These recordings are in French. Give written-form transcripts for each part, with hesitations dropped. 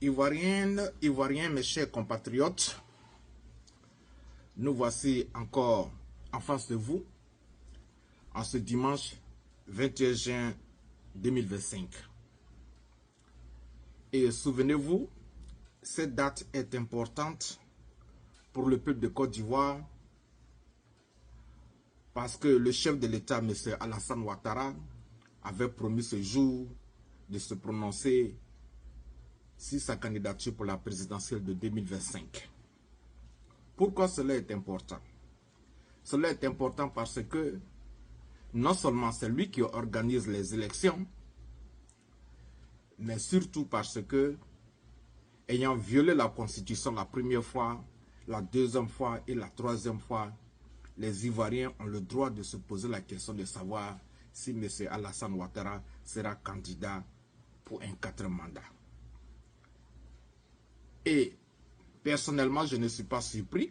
Ivoiriennes, Ivoiriens, mes chers compatriotes, nous voici encore en face de vous en ce dimanche 21 juin 2025. Et souvenez-vous, cette date est importante pour le peuple de Côte d'Ivoire parce que le chef de l'État, M. Alassane Ouattara, avait promis ce jour de se prononcer sur sa candidature pour la présidentielle de 2025. Pourquoi cela est important? Cela est important parce que non seulement c'est lui qui organise les élections, mais surtout parce que, ayant violé la Constitution la première fois, la deuxième fois et la troisième fois, les Ivoiriens ont le droit de se poser la question de savoir si M. Alassane Ouattara sera candidat pour un 4e mandat. Et personnellement, je ne suis pas surpris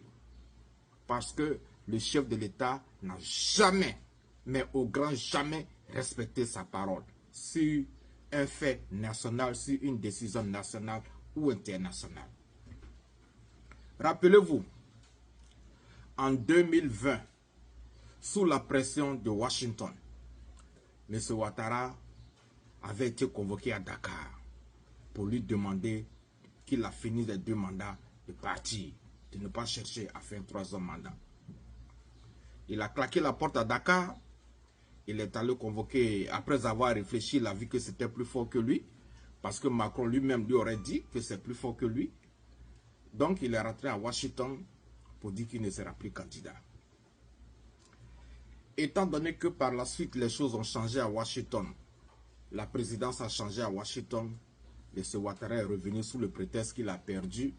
parce que le chef de l'État n'a jamais, mais au grand jamais, respecté sa parole sur un fait national, sur une décision nationale ou internationale. Rappelez-vous, en 2020, sous la pression de Washington, M. Ouattara avait été convoqué à Dakar pour lui demander qu'il a fini les 2 mandats de partir, de ne pas chercher à faire un 3e mandat. Il a claqué la porte à Dakar, il est allé convoquer, après avoir réfléchi, il a vu que c'était plus fort que lui, parce que Macron lui-même lui aurait dit que c'est plus fort que lui. Donc il est rentré à Washington pour dire qu'il ne sera plus candidat. Étant donné que par la suite les choses ont changé à Washington, la présidence a changé à Washington, M. Ouattara est revenu sous le prétexte qu'il a perdu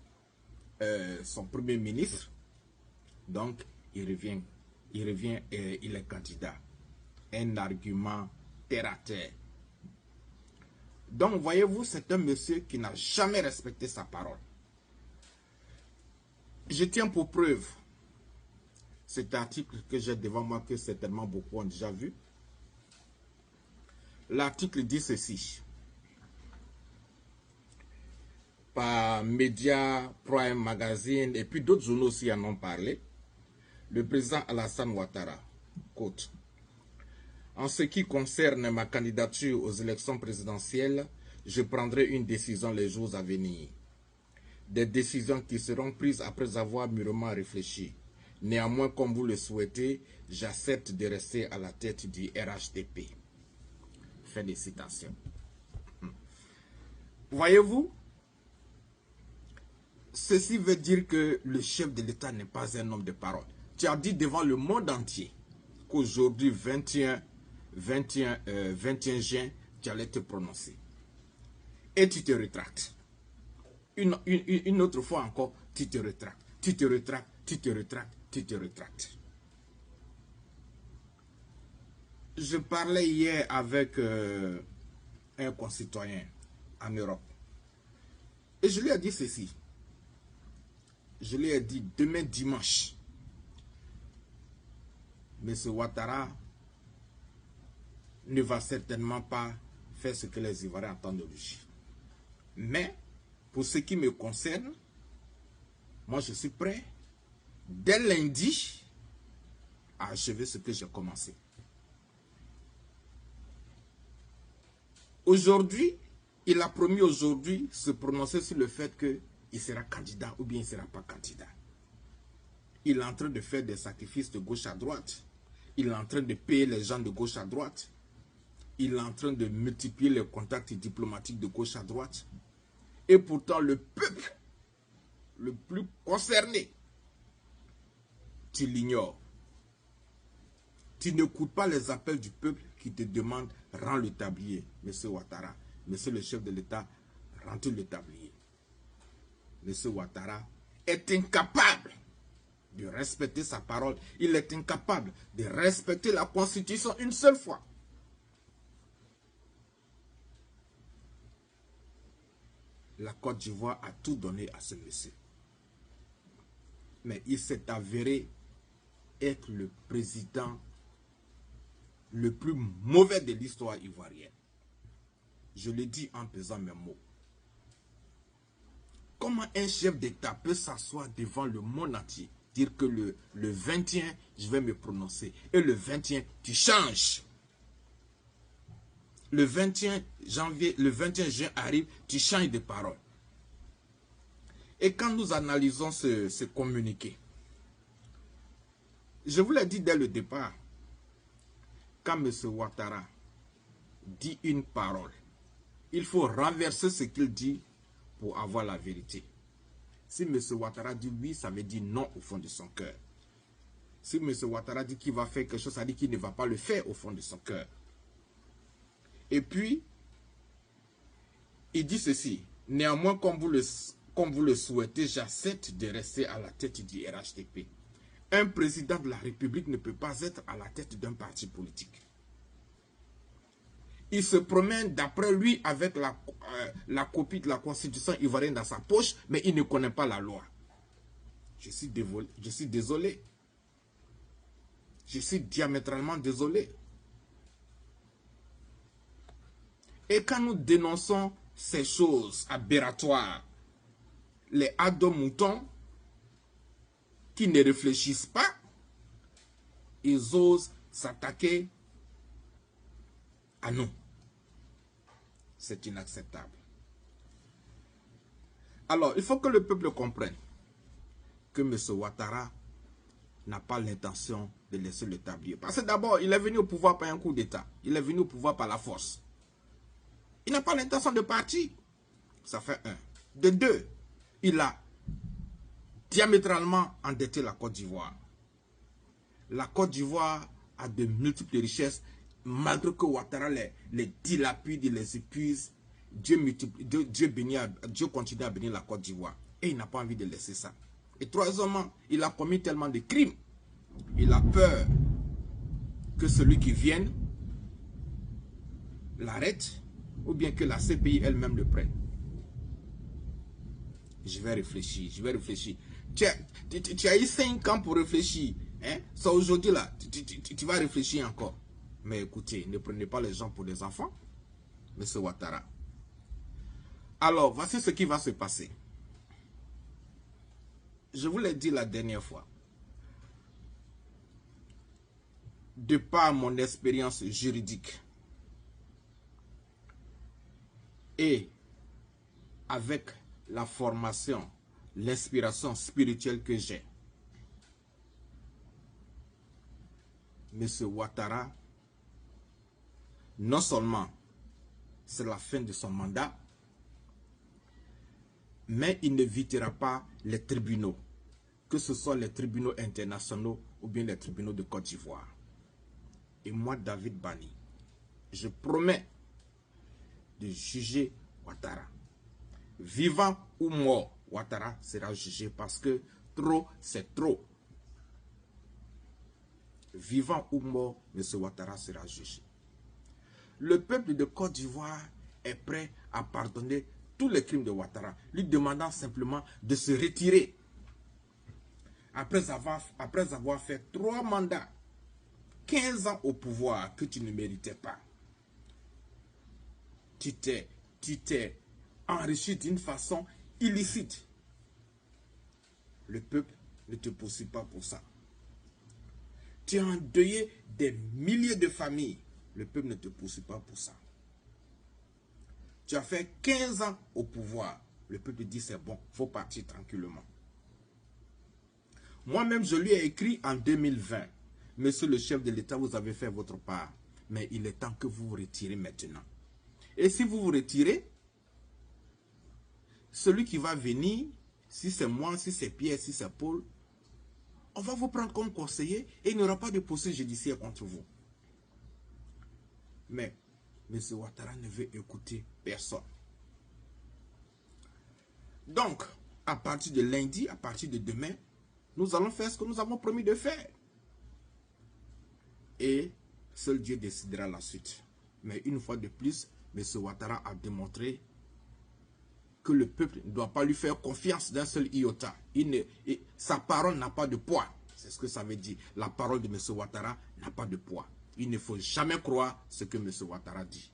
son premier ministre. Donc il revient et il est candidat. Un argument terre à terre. Donc voyez-vous, c'est un monsieur qui n'a jamais respecté sa parole. Je tiens pour preuve cet article que j'ai devant moi, que certainement beaucoup ont déjà vu. L'article dit ceci. Par Média, Prime Magazine et puis d'autres journaux aussi en ont parlé. Le président Alassane Ouattara, quote, « En ce qui concerne ma candidature aux élections présidentielles, je prendrai une décision les jours à venir. Des décisions qui seront prises après avoir mûrement réfléchi. Néanmoins, comme vous le souhaitez, j'accepte de rester à la tête du RHDP. » Fin de citation. Voyez-vous, ceci veut dire que le chef de l'État n'est pas un homme de parole. Tu as dit devant le monde entier qu'aujourd'hui, 21 juin, tu allais te prononcer. Et tu te rétractes. Une autre fois encore, tu te rétractes. Tu te rétractes, tu te rétractes, tu te rétractes. Je parlais hier avec un concitoyen en Europe. Et je lui ai dit ceci. Je lui ai dit, demain dimanche, M. Ouattara ne va certainement pas faire ce que les Ivoiriens attendent de lui. Mais, pour ce qui me concerne, moi je suis prêt, dès lundi, à achever ce que j'ai commencé. Aujourd'hui, il a promis aujourd'hui se prononcer sur le fait qu'il sera candidat ou bien il ne sera pas candidat. Il est en train de faire des sacrifices de gauche à droite. Il est en train de payer les gens de gauche à droite. Il est en train de multiplier les contacts diplomatiques de gauche à droite. Et pourtant, le peuple le plus concerné, tu l'ignores. Tu n'écoutes pas les appels du peuple qui te demande « Rends le tablier, M. Ouattara. Monsieur le chef de l'État, rendez le tablier. » M. Ouattara est incapable de respecter sa parole. Il est incapable de respecter la Constitution une seule fois. La Côte d'Ivoire a tout donné à ce monsieur. Mais il s'est avéré être le président le plus mauvais de l'histoire ivoirienne. Je le dis en pesant mes mots. Comment un chef d'État peut s'asseoir devant le monde entier, dire que le 21, je vais me prononcer, et le 21, tu changes. Le 21 janvier, le 21 juin arrive, tu changes de parole. Et quand nous analysons ce communiqué, je vous l'ai dit dès le départ, quand M. Ouattara dit une parole, il faut renverser ce qu'il dit pour avoir la vérité. Si M. Ouattara dit oui, ça veut dire non au fond de son cœur. Si M. Ouattara dit qu'il va faire quelque chose, ça dit qu'il ne va pas le faire au fond de son cœur. Et puis, il dit ceci. Néanmoins, comme vous le souhaitez, j'accepte de rester à la tête du RHDP. Un président de la République ne peut pas être à la tête d'un parti politique. Il se promène d'après lui avec la copie de la Constitution ivoirienne dans sa poche, mais il ne connaît pas la loi. Je suis désolé. Je suis diamétralement désolé. Et quand nous dénonçons ces choses aberratoires, les ados-moutons qui ne réfléchissent pas, ils osent s'attaquer à nous. C'est inacceptable. Alors, il faut que le peuple comprenne que M. Ouattara n'a pas l'intention de laisser le tablier. Parce que d'abord, il est venu au pouvoir par un coup d'État. Il est venu au pouvoir par la force. Il n'a pas l'intention de partir. Ça fait un. De deux, il a diamétralement endetté la Côte d'Ivoire. La Côte d'Ivoire a de multiples richesses, malgré que Ouattara les dilapide, les épuise. Dieu continue à bénir la Côte d'Ivoire. Et il n'a pas envie de laisser ça. Et troisièmement, il a commis tellement de crimes. Il a peur que celui qui vienne l'arrête, ou bien que la CPI elle-même le prenne. Je vais réfléchir. Tu as eu 5 ans pour réfléchir. Hein? Ça aujourd'hui là, tu vas réfléchir encore. Mais écoutez, ne prenez pas les gens pour des enfants. M. Ouattara. Alors, voici ce qui va se passer. Je vous l'ai dit la dernière fois. De par mon expérience juridique et avec la formation, l'inspiration spirituelle que j'ai, M. Ouattara, non seulement c'est la fin de son mandat, mais il ne visitera pas les tribunaux, que ce soit les tribunaux internationaux ou bien les tribunaux de Côte d'Ivoire. Et moi, David Bani, je promets de juger Ouattara. Vivant ou mort, Ouattara sera jugé parce que trop, c'est trop. Vivant ou mort, M. Ouattara sera jugé. Le peuple de Côte d'Ivoire est prêt à pardonner tous les crimes de Ouattara, lui demandant simplement de se retirer. Après avoir fait 3 mandats, 15 ans au pouvoir que tu ne méritais pas. Tu t'es enrichi d'une façon illicite. Le peuple ne te poursuit pas pour ça. Tu as endeuillé des milliers de familles. Le peuple ne te poursuit pas pour ça. Tu as fait 15 ans au pouvoir. Le peuple dit c'est bon, il faut partir tranquillement. Moi-même, je lui ai écrit en 2020. Monsieur le chef de l'État, vous avez fait votre part. Mais il est temps que vous vous retirez maintenant. Et si vous vous retirez, celui qui va venir, si c'est moi, si c'est Pierre, si c'est Paul, on va vous prendre comme conseiller et il n'y aura pas de poursuite judiciaire contre vous. Mais M. Ouattara ne veut écouter personne. Donc, à partir de lundi, à partir de demain, nous allons faire ce que nous avons promis de faire. Et seul Dieu décidera la suite. Mais une fois de plus, M. Ouattara a démontré que le peuple ne doit pas lui faire confiance d'un seul iota. Sa parole n'a pas de poids. C'est ce que ça veut dire. La parole de M. Ouattara n'a pas de poids. Il ne faut jamais croire ce que M. Ouattara dit.